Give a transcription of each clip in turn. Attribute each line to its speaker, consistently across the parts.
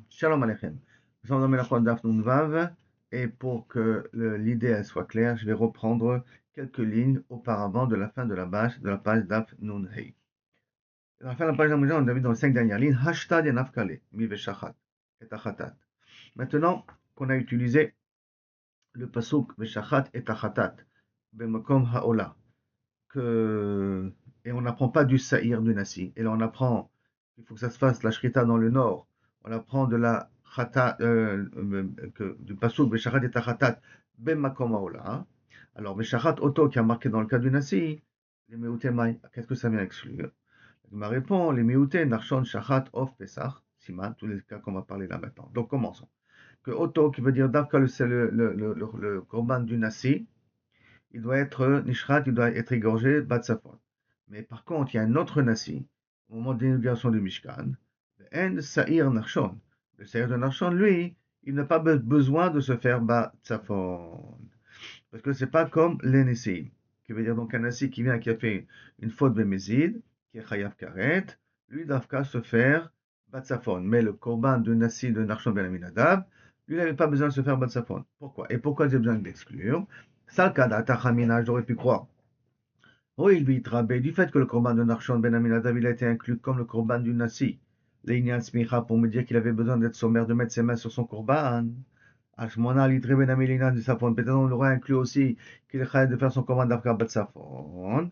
Speaker 1: Shalom Aleichem. Nous sommes dans Melachot Daf Nun Vav, et pour que l'idée elle soit claire, je vais reprendre quelques lignes auparavant de la fin de la page Daf Nun Hei. À la fin de la page on a vu dans les 5 dernières lignes, Hashtad et Nafkale, Mi Veshachat, et Achatat. Maintenant qu'on a utilisé le pasuk Veshachat et Achatat, Bemakom Haola, et on n'apprend pas du Saïr du Nasi, et là on apprend qu'il faut que ça se fasse la Shrita dans le nord, on apprend de la Chata, du Pasuk Veshachat et Tachatat Ben Makom Haola. Alors Veshachat Oto qui a marqué dans le cas du Nasi, les Meouté Maï, qu'est-ce que ça vient exclure? Il m'a répondu les Meouté Narshon Shachat Of Pesach, Siman, tous les cas qu'on va parler là maintenant. Donc commençons. Que Oto qui veut dire Davka, c'est le Korban du Nasi, il doit être Nishrat, il doit être égorgé Batsafon. Mais par contre, il y a un autre Nasi, au moment de l'inauguration du Mishkan, le Saïr Narshon. Le Saïr de Narshon, lui, il n'a pas besoin de se faire Batsafon. Parce que c'est pas comme l'Enessi, qui veut dire donc un Nasi qui vient, qui a fait une faute de Mézid, qui est Chayav Karet, lui, doit qu'à se faire Batsafon. Mais le Korban de Nasi de Narshon Ben Aminadab, lui, il n'avait pas besoin de se faire Batsafon. Pourquoi? Et pourquoi j'ai besoin de l'exclure? Ça, le cas d'Atachamina, j'aurais pu croire. Oui, il vit du fait que le Korban de Narshon Ben Aminadab, il a été inclus comme le Korban du Nasi. L'Inyan Smicha, pour me dire qu'il avait besoin d'être sommaire, de mettre ses mains sur son Korban. À ce moment-là, l'Itre Ben Amilina de Safon, peut-être on l'aurait inclus aussi qu'il est de faire son Korban d'Afka Bat Safon.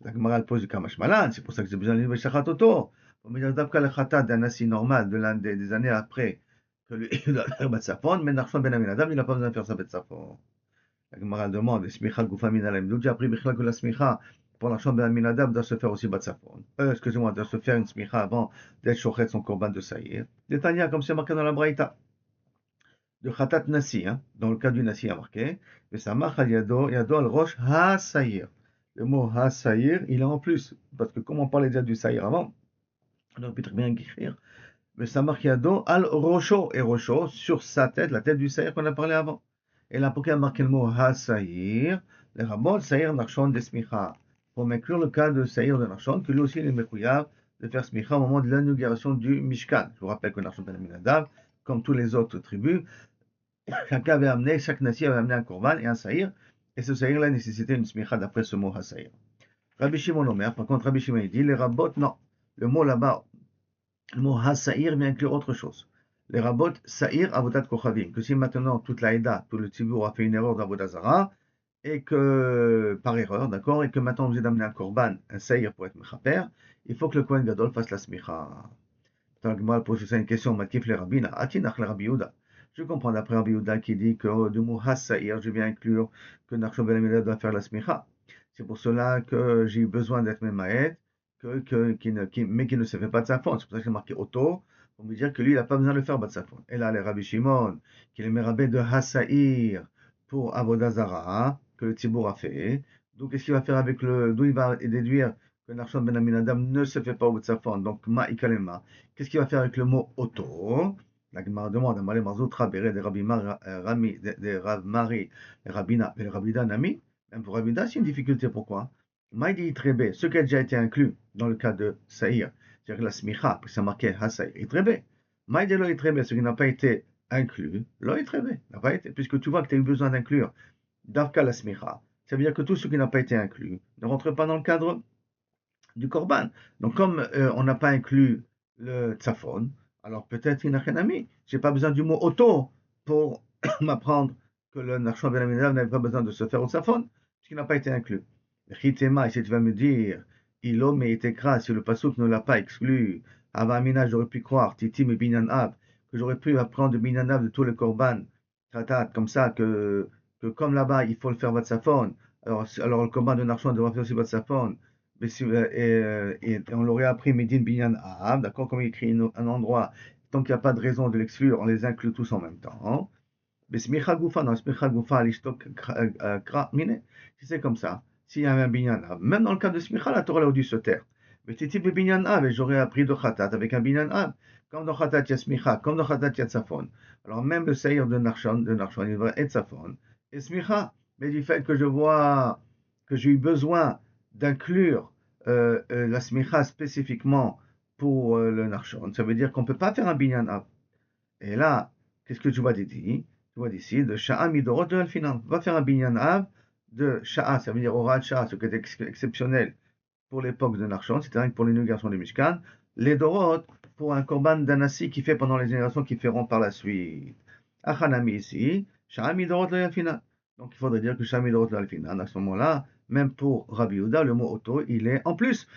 Speaker 1: La Gemara pose du Kamash Malan, c'est pour ça que j'ai besoin de l'Ibeshachat Toto. Pour me dire d'Afka le Khatat d'un Nasi normal de l'un des années après que lui, il doit faire Bat Safon, mais Narshon Ben Aminadab, il n'a pas besoin de faire ça Bat Safon. La Gemara demande, Smicha Goufamin Alem, d'où j'ai appris Bichla que la Smicha pour Narshon Ben Aminadab doit se faire aussi Bat Safon. Excusez-moi, doit se faire une Smicha avant d'être chochet son Korban de Saïr. Détaillé comme c'est marqué dans la Braïta. De Khatat Nasi, hein, dans le cas du Nasi a marqué, mais ça marque al Yado, Yado al Rosh Ha-Saïr. Le mot Ha-Saïr, il est en plus, parce que comme on parlait déjà du Saïr avant, on aurait pu très bien écrire, mais ça marque Yado al Rosho, et Rosho, sur sa tête, la tête du Saïr qu'on a parlé avant. Et là, pourquoi il a marqué le mot Ha-Saïr? Le Rabot Saïr Narshon de Smicha. Pour m'inclure le cas de Saïr de Narshon, que lui aussi il est mekouyav de faire Smicha au moment de l'inauguration du Mishkan. Je vous rappelle que Narshon Ben Aminadav, comme tous les autres tribus, chaque nasi avait amené un korban et un saïr, et ce saïr-là nécessitait une smicha d'après ce mot ha-saïr. Rabbi Shimon Omer, par contre, Rabbi Shimon il dit, les rabbot, non. Le mot là-bas, le mot ha-saïr vient inclure autre chose. Les rabbot, saïr avodat kochavim, que si maintenant toute la Eda, tout le Tzibour a fait une erreur d'avodat zara, et que, par erreur, d'accord, et que maintenant on vous d'amener un korban, un saïr pour être mechaper, il faut que le Kohen Gadol fasse la smicha. Tant que moi, pose une question, Matif le rabbin, atinach le Rabbi Yehuda. Je comprends d'après Rabbi Yehuda qui dit que du mot Hassaïr, je viens inclure que Nachshon Ben Amila doit faire la smicha. C'est pour cela que j'ai eu besoin d'être Memaet, mais qui ne se fait pas de sa faute. C'est pour ça que j'ai marqué Otto, pour me dire que lui, il n'a pas besoin de le faire de sa faute. Et là, les Rabbi Shimon, qui est le Merabé de Hassaïr pour Avodazara, que le Tzibour a fait. Donc, qu'est-ce qu'il va faire avec d'où il va déduire que Nachshon Ben Aminadab ne se fait pas au bout de sa faute. Donc, Ma Ikalema. Qu'est-ce qu'il va faire avec le mot auto? La Gemara demande à Malé Marzoutra, Béré, des Rabbi Rami, des Rav Mari, des Rabbina, et les Rabbida Nami. Même pour Rabbida, c'est une difficulté. Pourquoi? Maïdi Itrebe, ce qui a déjà été inclus dans le cas de Saïr, c'est-à-dire la Smicha, puis c'est marqué Hasaïr Itrebe. Maïdi Lo Itrebe, ce qui n'a pas été inclus, Lo Itrebe, n'a pas été, puisque tu vois que tu as eu besoin d'inclure Davka la Smicha. Ça veut dire que tout ce qui n'a pas été inclus ne rentre pas dans le cadre du Korban. Donc, comme on n'a pas inclus le Tzafon, alors peut-être il n'a rien ami. Je n'ai pas besoin du mot auto pour m'apprendre que le Nachshon Ben Aminadav n'avait pas besoin de se faire au Tzafon, puisqu'il n'a pas été inclus. Chitema, et si tu vas me dire, Ilo me itekra, si le Pasuk ne l'a pas exclu, Ava Amina, j'aurais pu croire, Titi me Binyan Ab, que j'aurais pu apprendre de Binyan Ab de tous les Korban, Kratat, comme ça, que comme là-bas, il faut le faire Batsafon, alors le Korban de Nachshon devra faire aussi Batsafon, et on l'aurait appris Medin Binyan Ahab, d'accord, comme il écrit un endroit, tant qu'il n'y a pas de raison de l'exclure, on les inclut tous en même temps. Mais Smicha Goufa, non, Smicha Goufa, Alishtok Kra, Mine, si c'est comme ça, s'il y avait un Binyan Ahab, même dans le cas de Smicha, la Torah aurait dû se taire. Mais Titi Binyan Ahab, et j'aurais appris de Khatat avec un Binyan Ahab, comme dans Khatat il y a Smicha, comme dans Khatat il y a Tzafon. Alors même le Seir de Narshon, il va être Tzafon, et Smicha, mais du fait que je vois que j'ai eu besoin d'inclure la smicha spécifiquement pour le narshon. Ça veut dire qu'on ne peut pas faire un binyan ab. Et là, qu'est-ce que tu vois d'ici? Tu vois d'ici, de Sha'a Midorot de Alfinan. On va faire un binyan Av de Sha'a, ça veut dire Horat Sha'a, ce qui est exceptionnel pour l'époque de Narshon, c'est-à-dire pour les nouveaux garçons du Mishkan. Les Dorot, pour un korban d'Anassi qui fait pendant les générations qui feront par la suite. Achanami ici, Sha'a Midorot de Alfinan. Donc il faudrait dire que Sha'a Midorot de Alfinan, à ce moment-là, même pour Rabbi Yehuda, le mot auto, il est en plus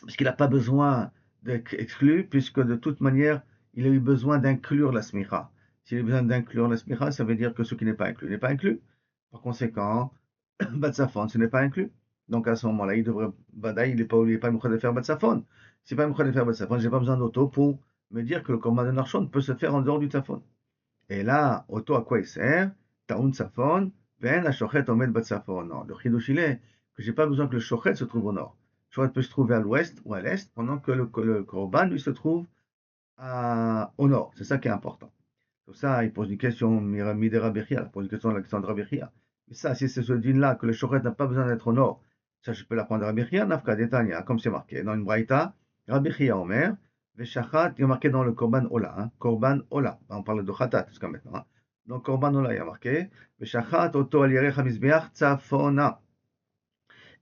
Speaker 1: parce qu'il n'a pas besoin d'être exclu, puisque de toute manière, il a eu besoin d'inclure la smicha. S'il a besoin d'inclure la smicha, ça veut dire que ce qui n'est pas inclus n'est pas inclus. Par conséquent, Batsafon, ce n'est pas inclus. Donc à ce moment-là, il devrait, Badaï, il n'est pas obligé de faire Batsafon. Si pas de faire Batsafon, j'ai pas besoin d'auto pour me dire que le commandement de Narshon peut se faire en dehors du Tsafon. Et là, auto, à quoi il sert? Taoun Tsafon, ven la shochet omed Batsafon. Non, le chidouch il est que j'ai pas besoin que le shochet se trouve au nord. Le shochet peut se trouver à l'ouest ou à l'est, pendant que le korban, lui, se trouve au nord. C'est ça qui est important. Pour ça, il pose une question, Midera Bechia, il pose une question d'Alexandre Bechia. Mais ça, si c'est ce din-là, que le shochet n'a pas besoin d'être au nord, ça, je peux l'apprendre à Bechia, Nafka Detania, comme c'est marqué dans une braïta, Rabbi Chia Omer, Veshachat, il y a marqué dans le Korban Ola, hein, Korban Ola. On parle de Khatat jusqu'à maintenant. Hein. Donc, Korban Ola, il y a marqué, Veshachat, Oto, Alierech, Hamizbeach, Tzafona.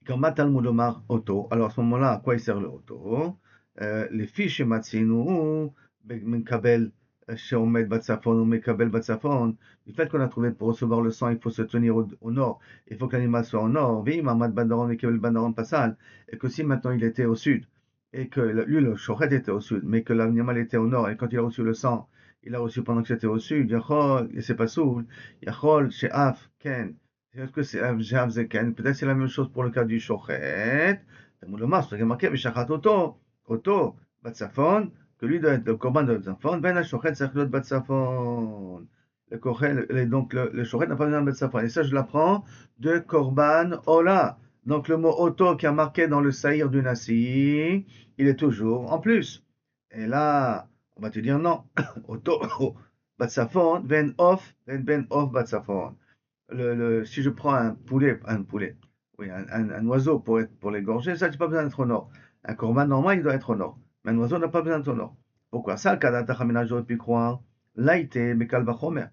Speaker 1: Quand Matalmud Omar Oto, alors à ce moment-là, à quoi il sert le Oto? Les fiches Matsinu, Menkabel, Sheomed Batsafon ou Mekabel Batsafon, du fait qu'on a trouvé pour recevoir le sang, il faut se tenir au nord, il faut que l'animal soit au nord, oui, Mamad Bandaron, Mekabel Bandaron Passal, et que si maintenant il était au sud, et que lui, le Shochet était au sud, mais que l'animal était au nord, et quand il a reçu le sang, il a reçu pendant que c'était au sud, Yachol, et c'est pas soul, Yachol, Sheaf, Ken, est-ce que c'est Jav Zeken? Peut-être c'est la même chose pour le cas du Shochet. Talmud Lomar, c'est marqué Vishachat Oto, Batsafon, que lui doit être le Korban de Batsafon, Ben Shochet Tzachlot Batsafon. Donc le Shochet n'a pas besoin de Batsafon. Et ça, je l'apprends de Korban Ola. Donc le mot Oto qui est marqué dans le Saïr du Nassi, il est toujours en plus. Et là, on va te dire non. Oto, Batsafon, Ben Off Batsafon. Si je prends oui, un oiseau pour l'égorger, ça, j'ai pas besoin d'être au nord. Un corban normal, il doit être au nord. Mais un oiseau n'a pas besoin d'être au nord. Pourquoi ça, le Kadata Khamina, j'aurais pu croire, Laïté, mais Kalvachomer.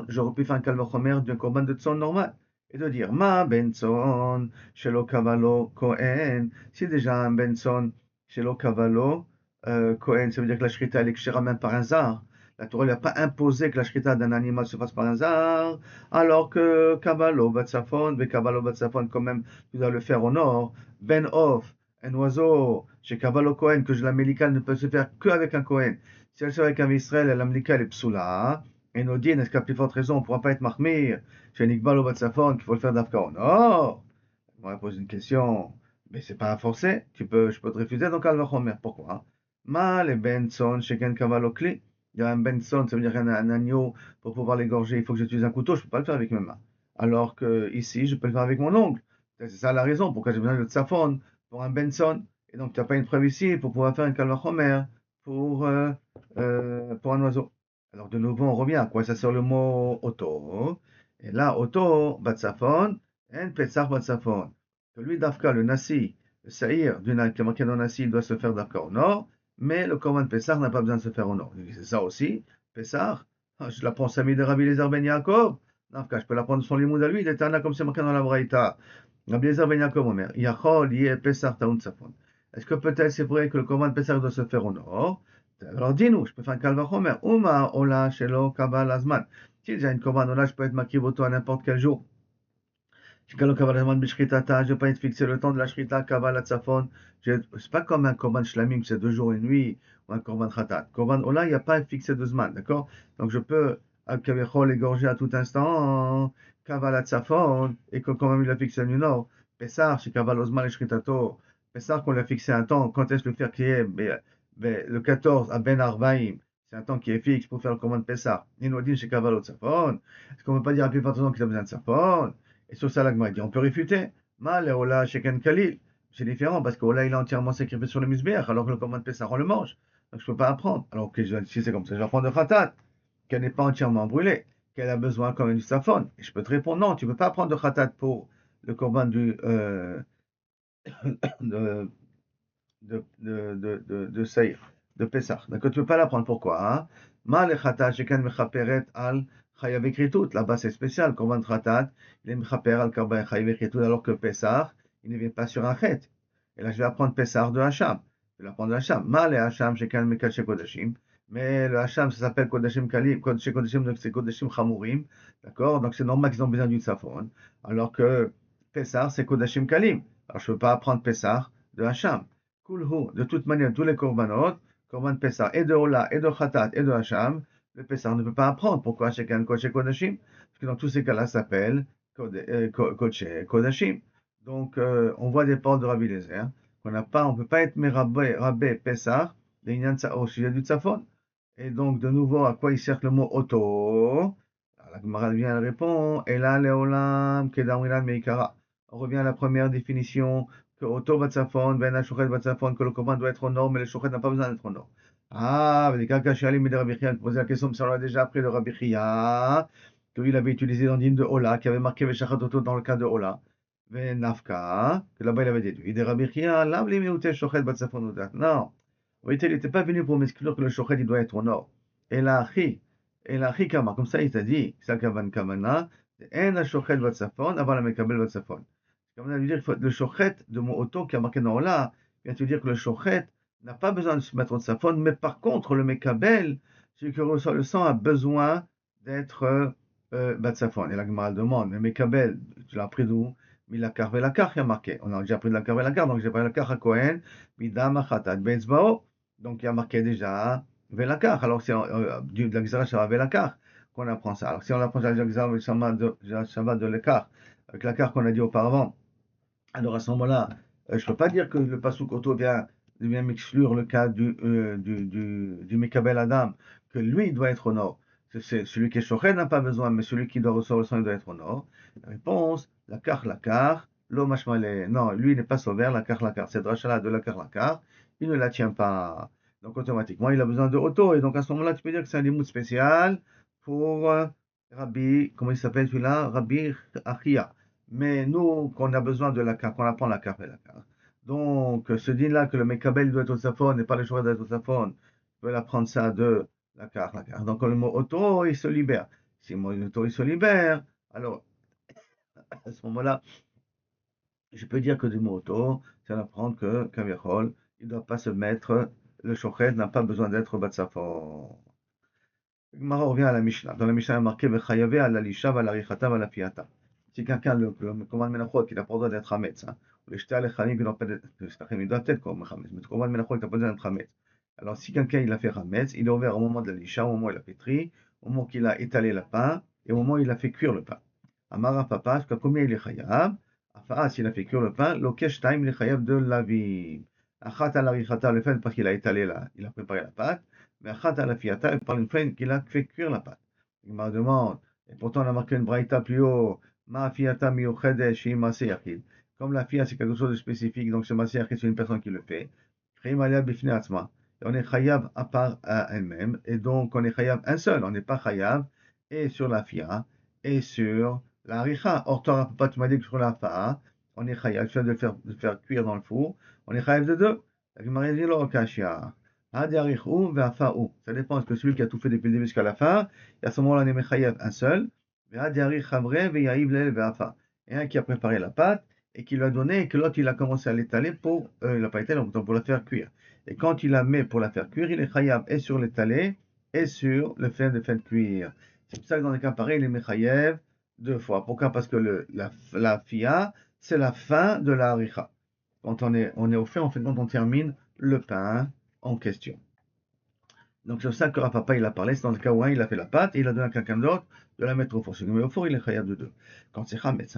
Speaker 1: J'aurais pu faire un Kalvachomer d'un corban de Tson normal. Et de dire, Ma Benson, Shelo Kavalo, Kohen. Si déjà un Benson, Shelo Kavalo, Kohen, ça veut dire que la Shrita, elle est kshera même par hasard. La Torah n'a pas imposé que la shrita d'un animal se fasse par hasard, alors que Kabalo Batsafon, Kabalo Batsafon, quand même, tu dois le faire au nord. Ben Off, un oiseau, chez Kabalo Kohen, que la mélicale ne peut se faire qu'avec un Kohen. Si elle se fait avec un Israël, la mélicale est psoula. Et Nodin, est-ce qu'à plus forte raison, on ne pourra pas être mahmir chez Nikbalo Batsafon, qu'il faut le faire d'Afka au nord? On va poser une question, mais c'est pas forcé. Je peux te refuser, donc Al Vachomer. Pourquoi? Ma le Benson, Sheken Kabalo Kli. Il y a un benson, ça veut dire un agneau, pour pouvoir l'égorger, il faut que j'utilise un couteau, je ne peux pas le faire avec mes mains. Alors que ici, je peux le faire avec mon ongle. C'est ça la raison pourquoi j'ai besoin de tsafon pour un benson. Et donc, tu n'as pas une preuve ici pour pouvoir faire un calvachomer pour un oiseau. Alors, de nouveau, on revient à quoi ça sert le mot auto. Et là, auto, batsafon, en petsar batsafon. Que lui, d'Afka, le nasi, le saïr, qui est marqué dans le nasi, il doit se faire d'Afka au nord. Mais le Korban Pessah n'a pas besoin de se faire au nord. C'est ça aussi, Pessah. Je l'apprends Sami de Rabbi Eliezer ben Yaakov. Non, je peux l'apprendre son limoud à lui, il est un comme c'est marqué dans la Braïta. Rabbi Eliezer ben Yaakov, Omer. Yachol, yé, Pessah, taoun, safon. Est-ce que peut-être c'est vrai que le Korban Pessah doit se faire au nord? Alors dis-nous, je peux faire un kalvachomer. Uma, ola, shelo, kabal, azman. Si j'ai une Korban ola, je peux être makivoto à n'importe quel jour. Je ne vais pas être fixé le temps de la shrita, kaval, atzafon. C'est pas comme un korban shlamim, c'est 2 jours et 1 nuit, ou un korban khatat. Korban ola, il n'y a pas fixé de zman, d'accord? Donc je peux, al-kavechol, égorger à tout instant, kaval, atzafon, et que quand même il a fixé un nord. Pessar, chez kaval ozman et shritato. Pessar, qu'on lui a fixé un temps, quand est-ce le faire qui est, le 14 à Ben Arbaim, c'est un temps qui est fixe pour faire le korban Pessar. Inodin chez kaval, atzafon. Est-ce qu'on ne peut pas dire à plus forte raison qu'il a besoin de safon? Et sur ça, l'Agma dit, on peut réfuter. Mal, Ola, Sheken Khalil. C'est différent parce que Ola, il est entièrement sacrifié sur le Misbéach, alors que le commande Pessah, on le mange. Donc je ne peux pas apprendre. Alors que si c'est comme ça, je vais apprendre de Khatat, qu'elle n'est pas entièrement brûlée, qu'elle a besoin quand même du safon. Et je peux te répondre, non, tu ne peux pas apprendre de Khatat pour le korban de, de Saïr, de Pessah. Donc tu ne peux pas l'apprendre. Pourquoi? Hein? Ma le khatat shekan mechaperet al chayav ekritut. Là-bas, c'est spécial. Korban khatat, il est mechaper al korban chayav ekritut, alors que Pessah, il ne vient pas sur un chet. Et là, je vais apprendre Pessah de Hacham. Je vais apprendre de Hacham. Ma le Hacham shekan mekache kodashim. Mais le Hacham, ça s'appelle kodashim kalim, kodesh kodashim, donc c'est kodashim chamurim. D'accord? Donc c'est normal qu'ils ont besoin du tzafon. Alors que Pessah, c'est kodashim kalim. Alors je ne peux pas apprendre Pessah de Hacham. Kulhu, de toute manière, tous les korbanot, korban Pessah, et de Ola, et de Khatat, et de Hacham, le Pessah ne peut pas apprendre. Pourquoi Shekan Kodesh Kodashim? Parce que dans tous ces cas-là, ça s'appelle Kodesh Kodashim. Donc, on voit des portes de Rabbi Lézer qu'on n'a pas, on ne peut pas être Rabbe Pessah au sujet du Tzafon. Et donc, de nouveau, à quoi il sert le mot auto? La Gemara vient et répond, Ela Leolam Kedamrilan Meikara. On revient à la première définition que auto Batsafon, Ben Ashochet Batsafon, que le commande doit être au nord, mais le Shochet n'a pas besoin d'être au nord. Ah, les Kaka Shalim de Rabbi Chia, poser la question, mais ça on l'a déjà appris de Rabbi Chia, que lui il avait utilisé dans l'île de Ola, qui avait marqué Veshachat Auto dans le cas de Ola. Nafka, que là-bas il avait déduit. De Rabbi Chia, Lav li Meute Shochet Batsafon Udat. Non. En réalité, il n'était pas venu pour m'exclure que le Shochet il doit être au nord. Et la Kama, comme ça il t'a dit, ça Kavan Kamana, En HaShochet Batsafon, avant la Mekabel Batsafon. Comme on a dire, le Shochet de mon auto qui a marqué dans Ola, vient te dire que le Shochet n'a pas besoin de se mettre au Tsafon, mais par contre, le Mekabel, celui qui reçoit le sang, a besoin d'être Batsafon. Et la Gemara demande, mais Mekabel, tu l'as appris d'où? Milakar Velakar qui a marqué. On a déjà appris de la Velakar, donc j'ai pris la Kar à Kohen, Midam Achatat Betzbao. Donc il y a marqué déjà Velakar. Alors c'est de la Gzara Shava Velakar qu'on apprend ça. Alors si on apprend la Gzara Shava de l'écart, avec la carte qu'on a dit auparavant, alors à ce moment-là, je ne peux pas dire que le Pasuk Auto vient m'exclure le cas du Mekabel Adam, que lui doit être au nord. C'est celui qui est Shochet n'a pas besoin, mais celui qui doit recevoir le sang, il doit être au nord. La réponse, la carte, l'eau mashmalé. Non, lui, il n'est pas sauvé, la carte. Cette rachat de la carte, il ne la tient pas. Donc automatiquement, il a besoin de auto. Et donc à ce moment-là, tu peux dire que c'est un limout spécial pour Rabbi, comment il s'appelle celui-là? Rabbi Achia. Mais nous, qu'on a besoin de la carte, qu'on apprend la carte et la carte. Donc, ce din-là, que le Mekabel doit être au Safon et pas le choix doit être au Safon, je vais apprendre ça de la carte, la carte. Donc, le mot auto, il se libère. Si le mot auto, il se libère, alors, à ce moment-là, je peux dire que du mot auto, c'est apprendre que, Kaviachol, il ne doit pas se mettre, le Shochet n'a pas besoin d'être Batsafon. Gemara revient à la Mishnah. Dans la Mishnah, il y a marqué Vechayave à la lishav, à la richata, à la fiata. Si quelqu'un, le commande Menachot, qu'il n'a pas le droit d'être Hametz, ou les Shtea Lechamim, qui n'ont pas d'être, il doit peut-être comme Hametz, mais le commande Menachot, il n'a pas besoin d'être Hametz. Alors, si quelqu'un, il a fait Hametz, il est ouvert au moment de la lisha, au moment où il a pétri, au moment qu'il a étalé le pain, et au moment où il a fait cuire le pain. Amara Papa, parce que combien il est Chayav, Afa, s'il a fait cuire le pain, Lokesh Taim, il est Chayav de lavi. Achat à la richata, le fait parce qu'il a étalé il a préparé la pâte. Mais achat à la fiata, il parle une fois qu'il a fait cuire la pâte. Il me demande, et pourtant on a marqué une braïta plus haut, ma fiata miyuchedesh shi maseh yachid. Comme la fia c'est quelque chose de spécifique, donc ce maseh yachid c'est une personne qui le fait. Chayim aliyah bifnei atzma. Et on est chayav à part à elle-même, et donc on est chayav un seul, on n'est pas chayav, et sur la fia, et sur la haricha. Or, toi, papa, tu m'as dit que sur la fa, on est chayav, tu viens de le faire cuire dans le four, on est chayav de deux. La Gemara dit, lo kashia. Ça dépend, est-ce que celui qui a tout fait depuis le début jusqu'à la fin, et à ce moment-là, on est mechayev un seul, et un qui a préparé la pâte, et qui l'a donné, et que l'autre, il a commencé à l'étaler pour, il n'a pas étalé, pour la faire cuire. Et quand il la met pour la faire cuire, il est chayav et sur l'étalé, et sur le fait de faire cuire. C'est pour ça que dans les cas pareils, il est mechayev deux fois. Pourquoi? Parce que la fia, c'est la fin de la haricha. Quand on est au fait, en fait, quand on termine le pain en question. Donc c'est ça que Papa il a parlé, c'est dans le cas où il a fait la pâte et il a donné à quelqu'un d'autre de la mettre au four. Mais au four, il est khayab de deux. Quand c'est Hametz.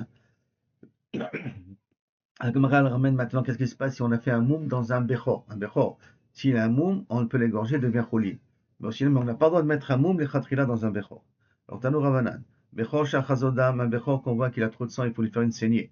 Speaker 1: Al-Gemara ramène maintenant, qu'est-ce qui se passe si on a fait un moum dans un bechor? Un bechor, s'il a un moum, on peut l'égorger, devient choli. Mais sinon, on n'a pas le droit de mettre un moum, les khatrila, dans un bechor. Alors, Tanou Ravanan, bechor shachazodam, un bechor qu'on voit qu'il a trop de sang, il faut lui faire une saignée.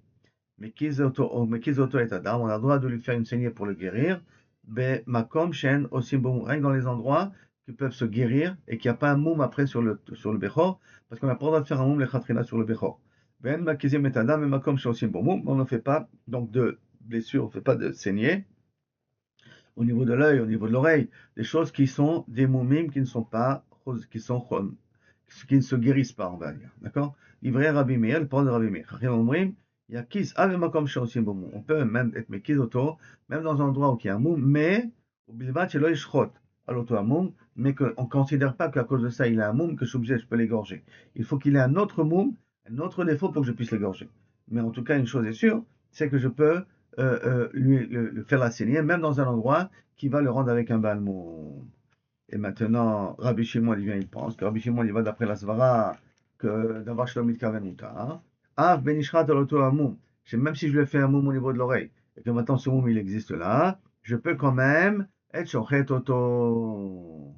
Speaker 1: Mais kizoto est adam, on a le droit de lui faire une saignée pour le guérir. Be makom shen osim boum, rien que dans les endroits qui peuvent se guérir et qu'il n'y a pas un moum après sur le bechor, parce qu'on n'a pas le droit de faire un moum les khatrila sur le bechor. Ben makizim et adam, et makom shen osim boum, on ne fait pas donc de blessure, on ne fait pas de saignée au niveau de l'œil, au niveau de l'oreille, des choses qui sont des moumim qui ne sont pas qui ne se guérissent pas, on va dire. D'accord? Livré Rabbi Meir, le parole de Rabbi Meir. Chachem Omrim, il y a Kis, Ave Makom Sheosim Bo Moum. On peut même être Mekis Auto, même dans un endroit où il y a un moum, mais, au Bilvat, Shelo Yishrot, à l'auto un moum, mais qu'on ne considère pas qu'à cause de ça, il a un moum, que je suis obligé, je peux l'égorger. Il faut qu'il ait un autre moum, un autre défaut pour que je puisse l'égorger. Mais en tout cas, une chose est sûre, c'est que je peux lui faire la saigner, même dans un endroit qui va le rendre avec un balmoum. Et maintenant, Rabbi Shimon, il pense que Rabbi Shimon, il va d'après la Svara, que d'avoir Shlomit Kaven Mutar. Av Benishrat Aloto Hamoum. Même si je lui ai fait un moum au niveau de l'oreille, et que maintenant ce moum, il existe là, je peux quand même être Shochet Oto.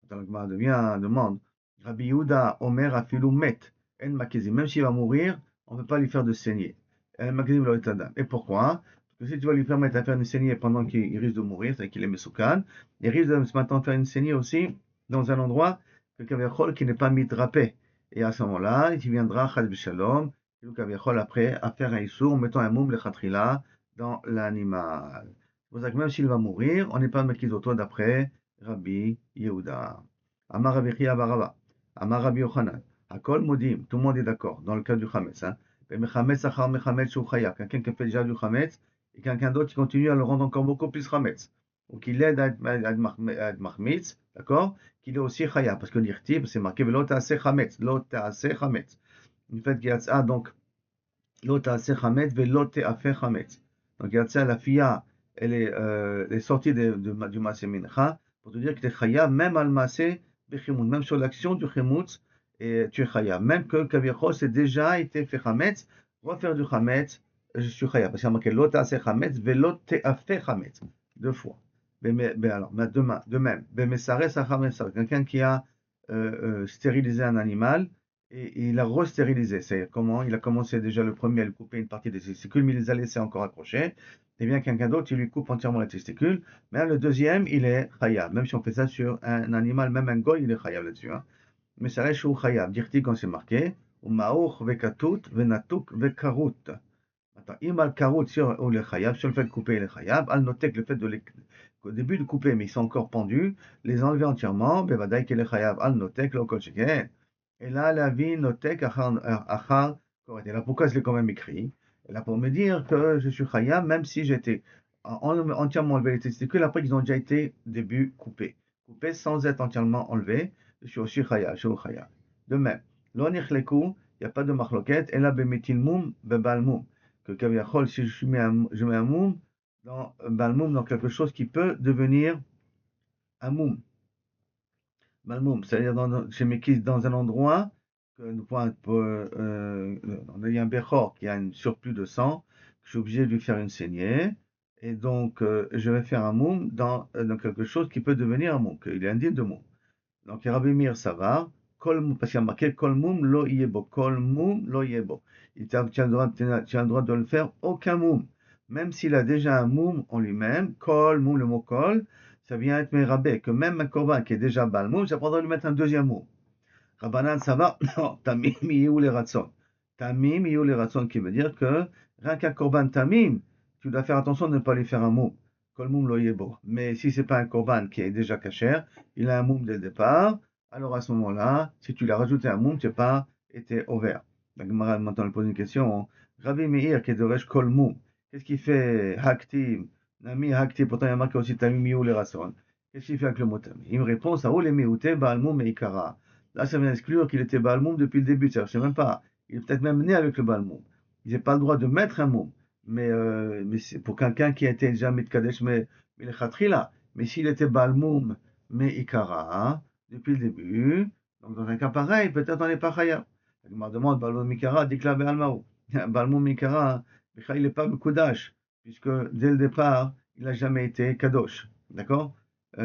Speaker 1: Attends, le Gemara demande, Rabbi Yehuda Omer Afilu Met, En Makezim. Même s'il va mourir, on ne peut pas lui faire de saignée. En Makezim Lo Etadam. Et pourquoi? Parce que si tu vas lui permettre de faire une saignée pendant qu'il risque de mourir, c'est-à-dire qu'il est Mesoukan, il risque de se maintenant faire une saignée aussi dans un endroit que Kaviachol qui n'est pas mitrapé. Et à ce moment-là, il viendra Chad Bishalom, et Kaviachol après à faire un issour en mettant un moum le khatrila dans l'animal. C'est pour ça que même s'il va mourir, on n'est pas Mekizoto d'après Rabbi Yehuda. Amar Rabbi Chia Baraba, Amar Rabbi Yochanan, Hakol Modim, tout le monde est d'accord dans le cas du Chametz. Mechametz Achar Mechametz Shu Chayav, quelqu'un qui fait déjà du Chametz et quelqu'un d'autre qui continue à le rendre encore beaucoup plus Chametz. Ou qu'il aide à être Mahmitz, d'accord? Qu'il est aussi Chaya, parce que l'Irtib, c'est marqué Velo Ta'aseh Chametz, Lo Ta'aseh Chametz. Le fait qu'il y a donc Lo Ta'aseh Chametz, Velo Ta'afeh Chametz. Donc Yatsa, la filla, elle est sortie du Masé Mincha, pour te dire que tu es Chaya, même al Masé Bechimoun, même sur l'action du Chimoutz, et tu es Chaya. Même que Kaviachol, c'est déjà été fait Chametz, refaire du Chametz, je suis Chaya, parce qu'il y a marqué Lo Ta'aseh Chametz, Velo Ta'afeh Chametz, deux fois. Alors, de même, quelqu'un qui a stérilisé un animal et il l'a restérilisé. C'est comment? Il a commencé déjà le premier à lui couper une partie des testicules, mais il les a laissés encore accrochés. Et bien quelqu'un d'autre, il lui coupe entièrement les testicules. Mais le deuxième, il est chayav. Même si on fait ça sur un animal, même un goy, il est chayav là-dessus. Hein. Mais ça reste chayav. chayav. Dirti quand c'est marqué, ou maoch vekatut venatuk vekarut. Attends, imal karut sur le chayav, sur le fait de couper les chayav, al notek le fait de les au début de couper, mais ils sont encore pendus, les enlever entièrement, bevadaï que les chayav al notek lo kol sheken. Et là, la vie notek achar koret. Et là, pourquoi je l'ai quand même écrit? Et là, pour me dire que je suis chayav, même si j'étais entièrement enlevé les testicules, après qu'ils ont déjà été début coupés. Coupés sans être entièrement enlevés, je suis aussi chayav, je suis chayav. De même, lo nichleku, il n'y a pas de machloket, et là, bemetil mum, bebal mum. Que kaviachol, si je mets un moum dans balmoum, dans quelque chose qui peut devenir un moum. Balmoum, c'est-à-dire dans un endroit que on a eu un béchor qui a un surplus de sang, je suis obligé de lui faire une saignée, et donc je vais faire un moum dans quelque chose qui peut devenir un moum, qu'il est indigne de moum. Donc Rabbi Meir Savar, parce qu'il y a marqué Kol moum lo yebo, Kol moum lo yebo. Tu as le droit de le faire aucun moum. Même s'il a déjà un moum en lui-même, Kol moum, le mot Kol, ça vient être Merabé, que même un korban qui est déjà bal moum, j'ai pas le droit de lui mettre un deuxième moum. Rabbanan Savar, non, Tamim yiyou les ratson. Tamim yiyou les ratson, qui veut dire que rien qu'un korban Tamim, tu dois faire attention de ne pas lui faire un moum. Kol moum lo yebo. Mais si c'est pas un korban qui est déjà kasher, il a un moum dès le départ, alors à ce moment-là, si tu l'as rajouté un moum, tu n'as pas été ouvert. La Gemara maintenant elle pose une question. Rabbi Meir qui est de Resh Kol moum, qu'est-ce qu'il fait Hakti, Nami Hakti, pourtant il y a marqué aussi Tamim yiyou les ratson. Qu'est-ce qu'il fait avec le mot Tamim? Il me répond, ça ou les Meouté, Baal moum et Ikara. Là, ça vient exclure qu'il était Balmoum depuis le début. Je ne sais même pas. Il est peut-être même né avec le Balmoum. Il n'a pas le droit de mettre un moum. Mais c'est pour quelqu'un qui a été déjà Mitkadesh, mais il est Khatrila. Mais s'il était Balmoum, mais Ikara, depuis le début, donc dans un cas pareil, peut-être on n'est pas Chaya. Il me demande Balmoum Ikara, déclaré Almaou. Balmoum Ikara, il n'est pas Kudash, puisque dès le départ, il n'a jamais été Kadosh. D'accord? Il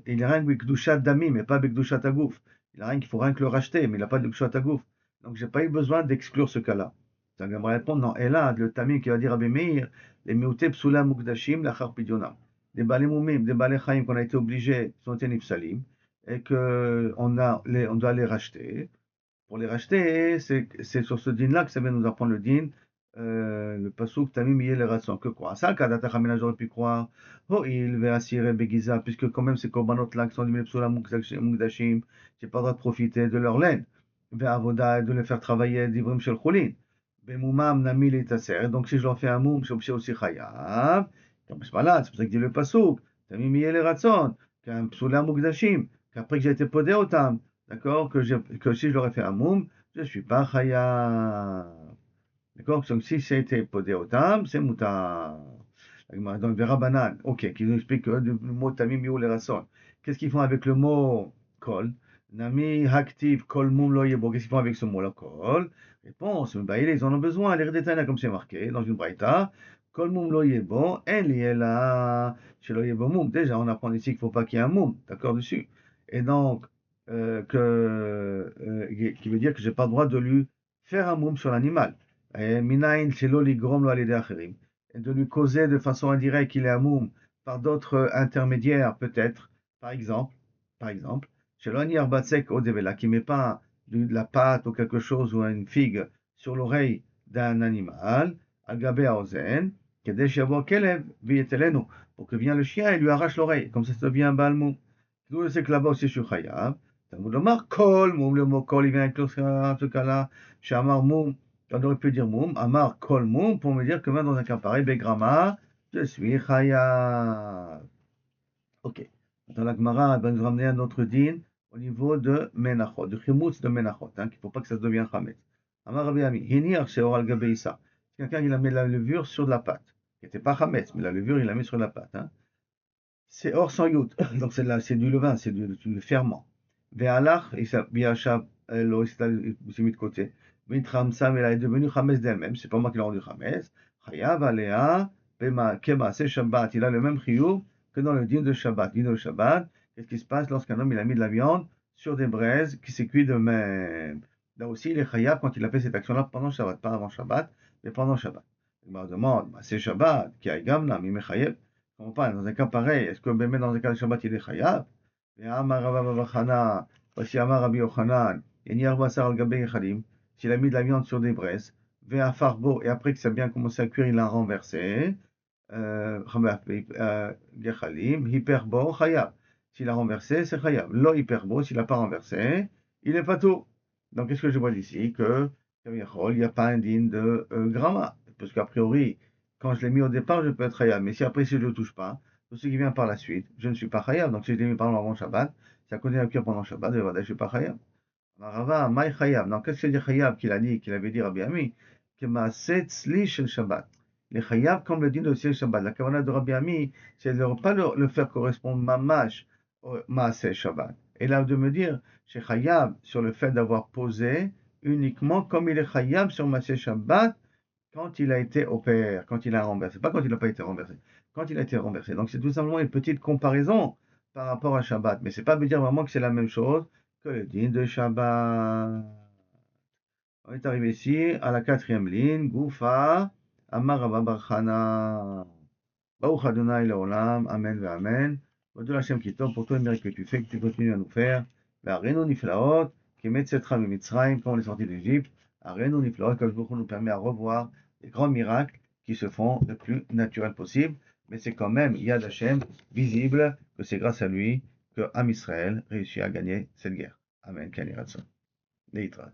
Speaker 1: est rien que Bikdushat Dami, mais pas Bikdushat Agouf. Il a rien qu'il faut rien que le racheter, mais il n'a pas de Bikdushat Agouf. Donc j'ai pas eu besoin d'exclure ce cas-là. Ça va me répondre, non, et là, le Tamim qui va dire à Meir, les Meuté Psula Mukdashim, Lachar Pidionam. Des balais Moumim, des balais Chaim qu'on a été obligés, sont été Nifsalim, et qu'on doit les racheter. Pour les racheter, c'est sur ce din-là que ça vient nous apprendre le din le pasuk Tamim Yeh le Ratson. Que quoi? Ça, Kadata Chamina, j'aurais pu croire. Ho'il ve'asire begiza, puisque quand même ces korbanot-là qui sont du psula mukdashim, j'ai pas le droit de profiter de leur laine. Ve'avoda, de les faire travailler d'ivrim shel chulin. Be'mumam nami l'itaser. Donc si je leur fais un moum, je suis aussi chayav. Comme c'est pas là, c'est pour ça que dit le pasuk. Tamim Yeh le Ratson. Qu'un psula mukdashim. Qu'après que j'ai été podé au tam. D'accord? Que si je leur ai fait un moum, je suis pas chayav. D'accord? Donc si c'était podé au tam, c'est mouta. Donc, Verabanan, ok, qui nous explique que le mot tamim miou les rasson. Qu'est-ce qu'ils font avec le mot kol? Nami haktiv kol mum lo yebo. Qu'est-ce qu'ils font avec ce mot-là kol? Réponse, bah, ils en ont besoin. Les détails, comme c'est marqué dans une braïta. Kol mum lo yebo, en liela, chez lo yebo mum. Déjà, on apprend ici qu'il ne faut pas qu'il y ait un mum, d'accord dessus. Et donc, qui veut dire que j'ai pas le droit de lui faire un mum sur l'animal. Minain, c'est lo ligrom lo alide acherim, et de lui causer de façon indirecte qu'il est amoum par d'autres intermédiaires, peut-être, par exemple, chez l'oni arbatsek odevela, qui met pas de la pâte ou quelque chose ou une figue sur l'oreille d'un animal, al-gabé aozen, kedesh yavo kelev vietelenu, pour que vienne le chien et lui arrache l'oreille, comme ça devient un balmou. D'où c'est que là-bas aussi je suis chayav. Talmud Lomar, kol, moum, le mot kol, il vient avec ce cas-là, chez Amar moum, on aurait pu dire moum, Amar kol moum, pour me dire que même dans un cas pareil, Begrama, je suis chayav. Ok. Dans la Gemara, elle va nous ramener un autre din au niveau de Menachot, de Chimoutz de Menachot, hein, qu'il ne faut pas que ça devienne Chametz. Amar Rabbi Ami, Hinir Sheor al Gabe Issa. Quelqu'un il a mis la levure sur de la pâte, qui n'était pas Chametz, mais la levure il l'a mis sur la pâte. Hein. C'est hors sans yout, donc c'est du levain, c'est du ferment. Ve'alach, il s'est mis de côté. Mitramsa, mais elle est devenue Chametz d'elle-même, c'est pas moi qui l'ai rendu Chametz. Chayav alea, kema, c'est Shabbat, il a le même chiyuv que dans le din de Shabbat. Din de Shabbat, qu'est-ce qui se passe lorsqu'un homme il a mis de la viande sur des braises qui s'est cuit de même? Là aussi, il est chayav quand il a fait cette action-là pendant Shabbat, pas avant Shabbat, mais pendant Shabbat. Il me demande, c'est Shabbat, qui a gamna, mais chayav. On parle dans un cas pareil, est-ce que même dans un cas de Shabbat il est chayav? Et Amar Rabba Bachana, voici Amar Rabbi Yochanan, et Niar Basar al Gabé Yechalim, s'il a mis de la viande sur des braises, Vea Farbo, et après que ça a bien commencé à cuire, il l'a renversé. Gechalim, hyperbo, chayav. S'il a renversé, c'est chayav. Lo hyperbo, s'il n'a pas renversé, il n'est pas tout. Donc, qu'est-ce que je vois ici? Que, il n'y a pas un digne de gramma. Parce qu'a priori, quand je l'ai mis au départ, je peux être chayav. Mais si après, si je ne le touche pas, tout ce qui vient par la suite, je ne suis pas chayav. Donc, si je l'ai mis par exemple avant Shabbat, ça continue à cuire pendant Shabbat, je ne suis pas chayav. Marava, maï chayav. Donc, qu'est-ce que c'est dire chayav qu'il a dit, qu'il avait dit Rabbi Ami? Que ma tzli shel Shabbat. Les chayav, comme le dit le ciel Shabbat. La kavana de Rabbi Ami, c'est de ne pas le faire correspondre mamash au maaseh Shabbat. Et là, de me dire, chez chayav, sur le fait d'avoir posé uniquement comme il est chayav sur maaseh Shabbat quand il a été opéré, quand il a renversé. Pas quand il n'a pas été renversé. Quand il a été renversé. Donc, c'est tout simplement une petite comparaison par rapport à Shabbat. Mais c'est pas me dire vraiment que c'est la même chose que le din de Shabbat. On est arrivé ici à la quatrième ligne, Goufa, Amar Rabba Barchana, Baruch Adonai Leolam, Amen ve Amen. Vodou Hashem Kitov, pour toi le mérite que tu fais, que tu continues à nous faire. Arenu Niflaot, qui met Tsetra Mitzrayim, quand on est sorti d'Égypte. Arenu Niflaot, que nous permet à revoir les grands miracles qui se font le plus naturel possible. Mais c'est quand même Yad Hashem visible que c'est grâce à lui que Am Israël réussit à gagner cette guerre. Amen. Kani Ratson. Leitrat.